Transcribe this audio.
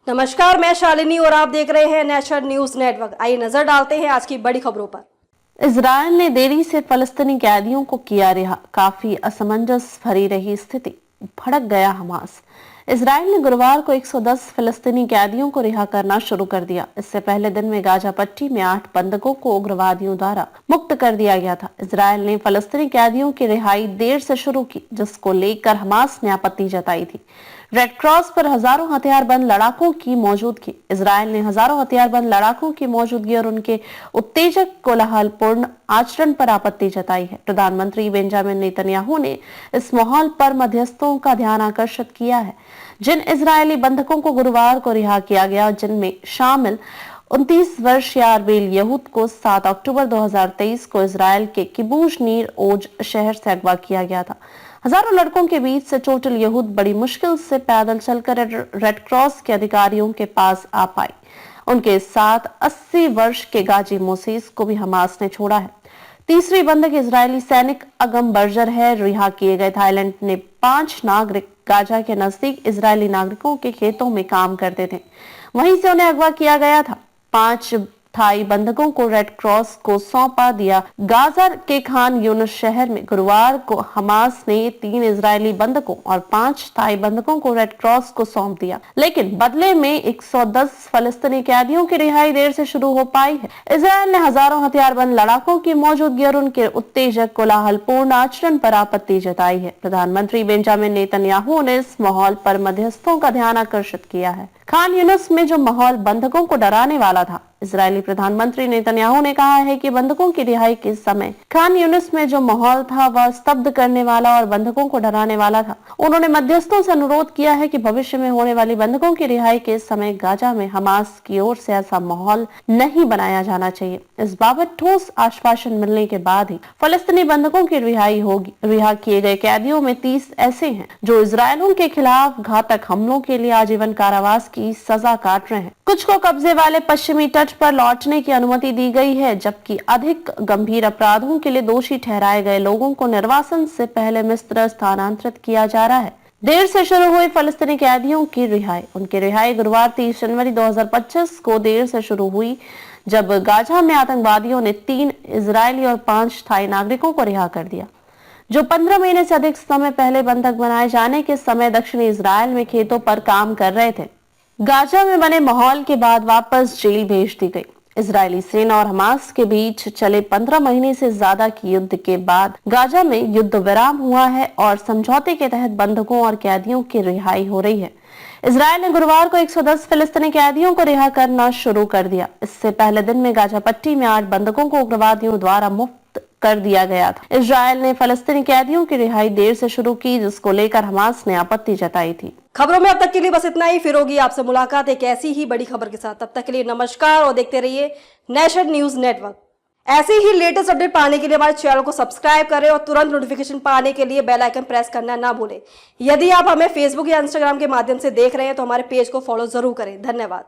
नमस्कार, मैं शालिनी और आप देख रहे हैं नेशनल न्यूज नेटवर्क। आइए नजर डालते हैं आज की बड़ी खबरों पर। इजरायल ने देरी से फलस्तीनी कैदियों को किया रिहा, काफी असमंजस भरी रही स्थिति, भड़क गया हमास। इजरायल ने गुरुवार को 110 फलस्तीनी कैदियों को रिहा करना शुरू कर दिया। इससे पहले दिन में गाजा पट्टी में 8 बंधकों को उग्रवादियों द्वारा मुक्त कर दिया गया था। इजरायल ने फलस्तीनी कैदियों की रिहाई देर से शुरू की, जिसको लेकर हमास ने आपत्ति जताई थी। रेड क्रॉस पर हजारों हथियारबंद लड़ाकों की मौजूदगी। इजरायल ने हजारों हथियारबंद लड़ाकों की मौजूदगी और उनके उत्तेजक कोलाहलपूर्ण आचरण पर आपत्ति जताई है। प्रधानमंत्री बेंजामिन नेतन्याहू ने इस माहौल पर मध्यस्थों का ध्यान आकर्षित किया है। जिन इजरायली बंधकों को गुरुवार को रिहा किया गया, जिनमें शामिल 29 वर्षीय आरबेल यहूद को 7 अक्टूबर 2023 को इजरायल के किबूच नीर ओज शहर से अगवा किया गया था। हजारों लड़कों के बीच से चोटिल यहूद बड़ी मुश्किल से पैदल चलकर रेड क्रॉस के अधिकारियों के पास आ पाई। उनके साथ 80 वर्ष के गाजी मोसेस को भी हमास ने छोड़ा है। तीसरी बंधक इजरायली सैनिक अगम बर्जर है। रिहा किए गए थाईलैंड ने 5 नागरिक गाजा के नजदीक इजरायली नागरिकों के खेतों में काम करते थे, वहीं से उन्हें अगवा किया गया था। 5 थाई बंधकों को रेड क्रॉस को सौंपा दिया। गाजा के खान यूनिस शहर में गुरुवार को हमास ने 3 इजरायली बंधकों और 5 थाई बंधकों को रेड क्रॉस को सौंप दिया, लेकिन बदले में 110 फलस्तीनी कैदियों की रिहाई देर से शुरू हो पाई है। इजरायल ने हजारों हथियारबंद लड़ाकों की मौजूदगी और उनके उत्तेजक कोलाहलपूर्ण आचरण पर आपत्ति जताई है। प्रधानमंत्री बेंजामिन नेतन्याहू ने इस माहौल पर मध्यस्थों का ध्यान आकर्षित किया है। खान यूनिस में जो माहौल बंधकों को डराने वाला था, इजरायली प्रधानमंत्री नेतन्याहू ने कहा है कि बंधकों की रिहाई के समय खान यूनिस में जो माहौल था वह स्तब्ध करने वाला और बंधकों को डराने वाला था। उन्होंने मध्यस्थों से अनुरोध किया है कि भविष्य में होने वाली बंधकों की रिहाई के समय गाजा में हमास की ओर से ऐसा माहौल नहीं बनाया जाना चाहिए। इस बाबत ठोस आश्वासन मिलने के बाद ही फलस्तीनी बंधकों की रिहाई होगी। रिहा किए गए कैदियों में 30 ऐसे हैं जो इजरायलियों के खिलाफ घातक हमलों के लिए आजीवन कारावास की सजा काट रहे हैं। कुछ को कब्जे वाले पश्चिमी तट पर लौटने की अनुमति दी गई है, जबकि अधिक गंभीर अपराधों के लिए दोषी ठहराए गए लोगों को निर्वासन से पहले मिस्र स्थानांतरित किया जा रहा है। देर से शुरू हुई फलस्तीनी कैदियों की रिहाई। उनकी रिहाई गुरुवार 30 जनवरी 2025 को देर से शुरू हुई, जब गाजा में आतंकवादियों ने 3 इजरायली और 5 थाई नागरिकों को रिहा कर दिया, जो 15 महीने से अधिक समय पहले बंधक बनाए जाने के समय दक्षिणी इजरायल में खेतों पर काम कर रहे थे। गाजा में बने माहौल के बाद वापस जेल भेज दी गई। इजरायली सेना और हमास के बीच चले 15 महीने से ज्यादा की युद्ध के बाद गाजा में युद्ध विराम हुआ है और समझौते के तहत बंधकों और कैदियों की रिहाई हो रही है। इजरायल ने गुरुवार को 110 फिलिस्तीनी कैदियों को रिहा करना शुरू कर दिया। इससे पहले दिन में गाजा पट्टी में 8 बंधकों को उग्रवादियों द्वारा मुक्त कर दिया गया था। इजरायल ने फलस्तीनी कैदियों की रिहाई देर से शुरू की, जिसको लेकर हमास ने आपत्ति जताई थी। खबरों में अब तक के लिए बस इतना ही। फिर होगी आपसे मुलाकात एक ऐसी ही बड़ी खबर के साथ। तब तक के लिए नमस्कार और देखते रहिए नेशनल न्यूज नेटवर्क। ऐसे ही लेटेस्ट अपडेट पाने के लिए हमारे चैनल को सब्सक्राइब करें और तुरंत नोटिफिकेशन पाने के लिए बेल आइकन प्रेस करना ना भूलें। यदि आप हमें फेसबुक या इंस्टाग्राम के माध्यम से देख रहे हैं तो हमारे पेज को फॉलो जरूर करें। धन्यवाद।